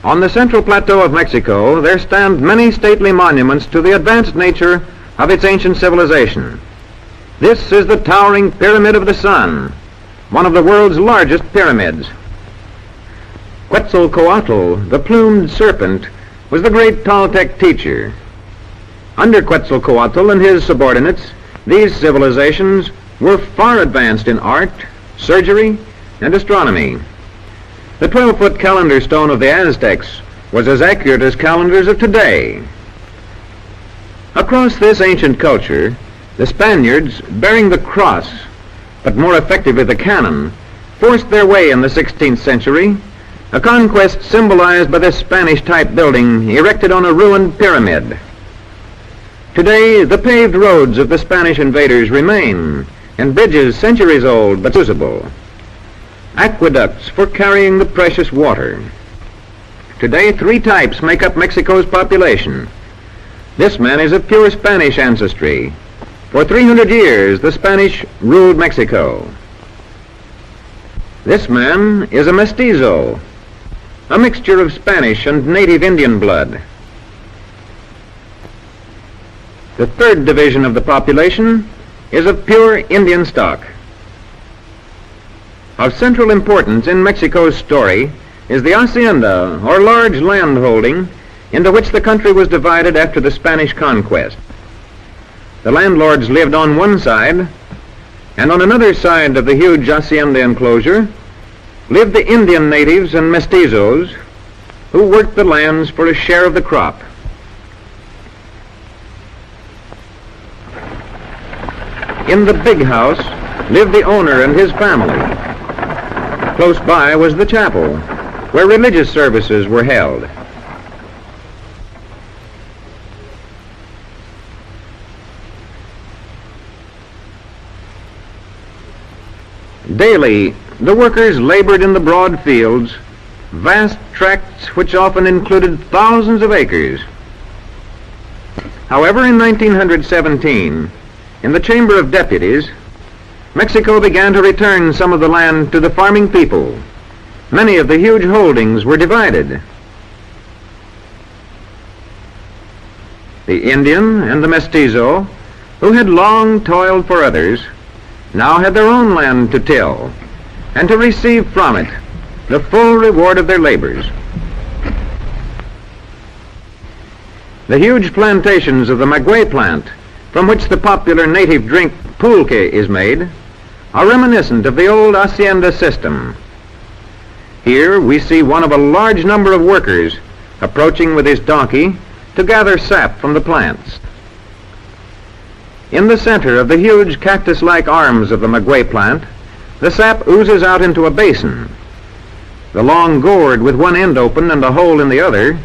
On the central plateau of Mexico, there stand many stately monuments to the advanced nature of its ancient civilization. This is the towering Pyramid of the Sun, one of the world's largest pyramids. Quetzalcoatl, the plumed serpent, was the great Toltec teacher. Under Quetzalcoatl and his subordinates, these civilizations were far advanced in art, surgery, and astronomy. The 12-foot calendar stone of the Aztecs was as accurate as calendars of today. Across this ancient culture, the Spaniards, bearing the cross, but more effectively the cannon, forced their way in the 16th century, a conquest symbolized by this Spanish-type building erected on a ruined pyramid. Today, the paved roads of the Spanish invaders remain, and bridges centuries old but usable. Aqueducts for carrying the precious water. Today, 3 types make up Mexico's population. This man is of pure Spanish ancestry. For 300 years, the Spanish ruled Mexico. This man is a mestizo, a mixture of Spanish and native Indian blood. The 3rd division of the population is of pure Indian stock. Of central importance in Mexico's story is the hacienda, or large land holding, into which the country was divided after the Spanish conquest. The landlords lived on one side, and on another side of the huge hacienda enclosure lived the Indian natives and mestizos who worked the lands for a share of the crop. In the big house lived the owner and his family. Close by was the chapel, where religious services were held. Daily, the workers labored in the broad fields, vast tracts which often included thousands of acres. However, in 1917, in the Chamber of Deputies, Mexico began to return some of the land to the farming people. Many of the huge holdings were divided. The Indian and the mestizo, who had long toiled for others, now had their own land to till, and to receive from it the full reward of their labors. The huge plantations of the maguey plant, from which the popular native drink pulque is made, are reminiscent of the old hacienda system. Here we see one of a large number of workers approaching with his donkey to gather sap from the plants. In the center of the huge cactus-like arms of the maguey plant, the sap oozes out into a basin. The long gourd with one end open and a hole in the other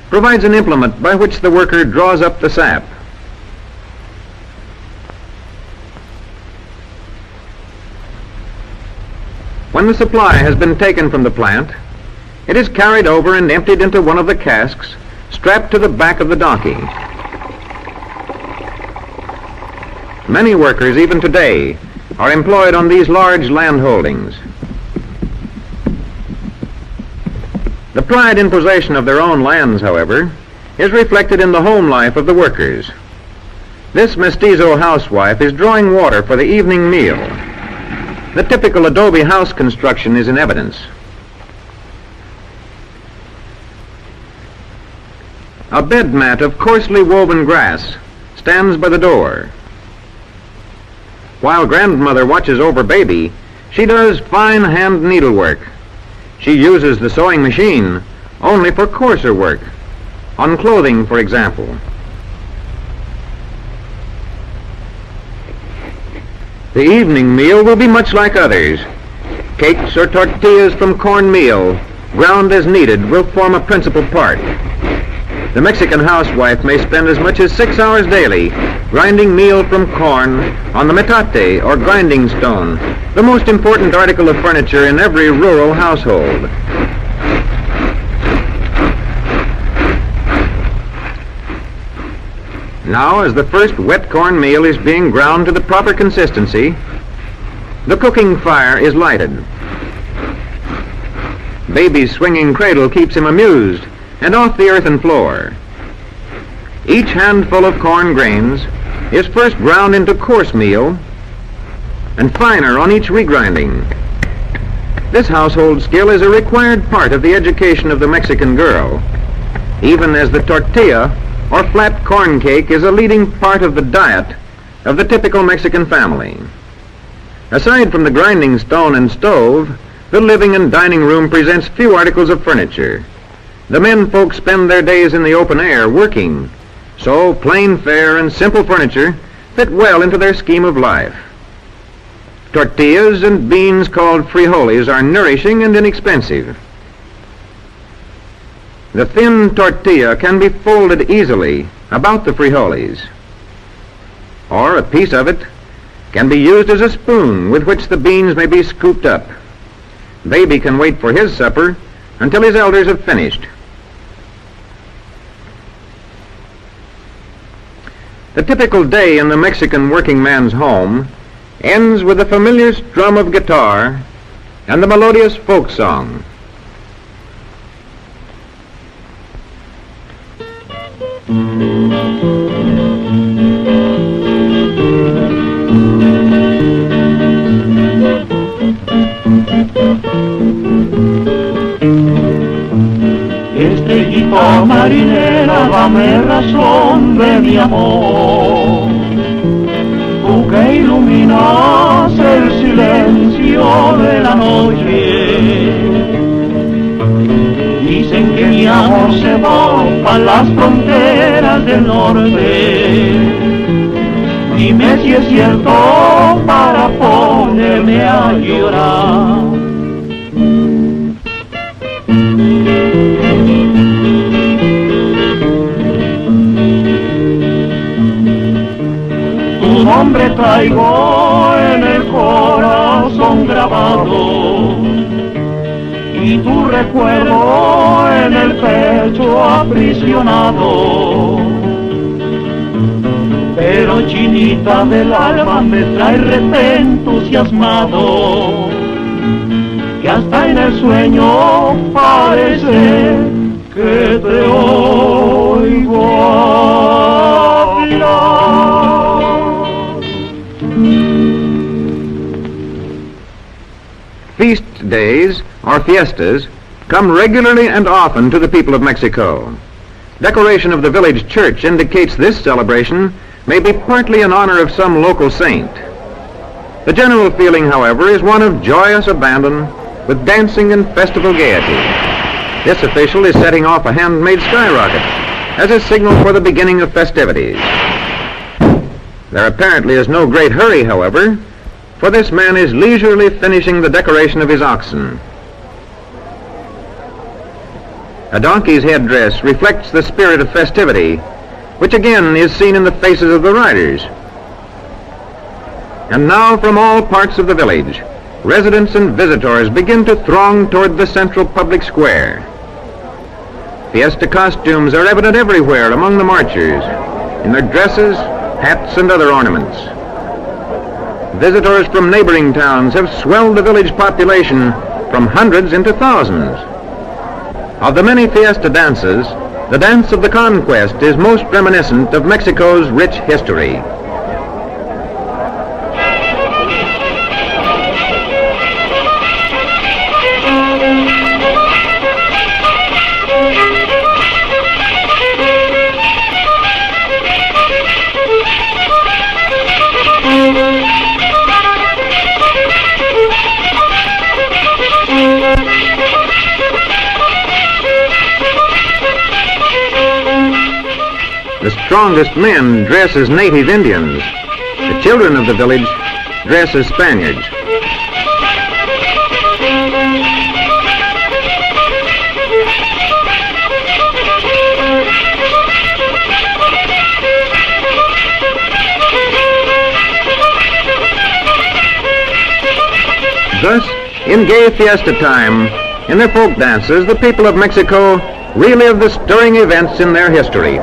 provides an implement by which the worker draws up the sap. When the supply has been taken from the plant, it is carried over and emptied into one of the casks strapped to the back of the donkey. Many workers, even today, are employed on these large land holdings. The pride in possession of their own lands, however, is reflected in the home life of the workers. This mestizo housewife is drawing water for the evening meal. The typical adobe house construction is in evidence. A bed mat of coarsely woven grass stands by the door. While grandmother watches over baby, she does fine hand needlework. She uses the sewing machine only for coarser work, on clothing, for example. The evening meal will be much like others. Cakes or tortillas from cornmeal, ground as needed, will form a principal part. The Mexican housewife may spend as much as 6 hours daily grinding meal from corn on the metate, or grinding stone, the most important article of furniture in every rural household. Now, as the first wet corn meal is being ground to the proper consistency, the cooking fire is lighted. Baby's swinging cradle keeps him amused and off the earthen floor. Each handful of corn grains is first ground into coarse meal and finer on each regrinding. This household skill is a required part of the education of the Mexican girl, even as the tortilla or flat corn cake is a leading part of the diet of the typical Mexican family. Aside from the grinding stone and stove, the living and dining room presents few articles of furniture. The men folks spend their days in the open air working, so plain fare and simple furniture fit well into their scheme of life. Tortillas and beans called frijoles are nourishing and inexpensive. The thin tortilla can be folded easily about the frijoles, or a piece of it can be used as a spoon with which the beans may be scooped up. Baby can wait for his supper until his elders have finished. The typical day in the Mexican working man's home ends with the familiar strum of guitar and the melodious folk song. Estrellita marinera, dame razón de mi amor, tú que iluminas el silencio de la noche. Dicen que mi amor se va a las fronteras del norte. Dime si es cierto para ponerme a llorar. Tu nombre traigo en el corazón grabado y tu recuerdo en el pecho aprisionado. Pero chinita del alma me trae rete entusiasmado, que hasta en el sueño parece que te oigo hablar. Feast days, or fiestas, come regularly and often to the people of Mexico. Decoration of the village church indicates this celebration may be partly in honor of some local saint. The general feeling, however, is one of joyous abandon with dancing and festival gaiety. This official is setting off a handmade skyrocket as a signal for the beginning of festivities. There apparently is no great hurry, however, for this man is leisurely finishing the decoration of his oxen. A donkey's headdress reflects the spirit of festivity, which again is seen in the faces of the riders. And now from all parts of the village, residents and visitors begin to throng toward the central public square. Fiesta costumes are evident everywhere among the marchers, in their dresses, hats, and other ornaments. Visitors from neighboring towns have swelled the village population from hundreds into thousands. Of the many fiesta dances, the dance of the conquest is most reminiscent of Mexico's rich history. The strongest men dress as native Indians. The children of the village dress as Spaniards. Thus, in gay fiesta time, in their folk dances, the people of Mexico relive the stirring events in their history.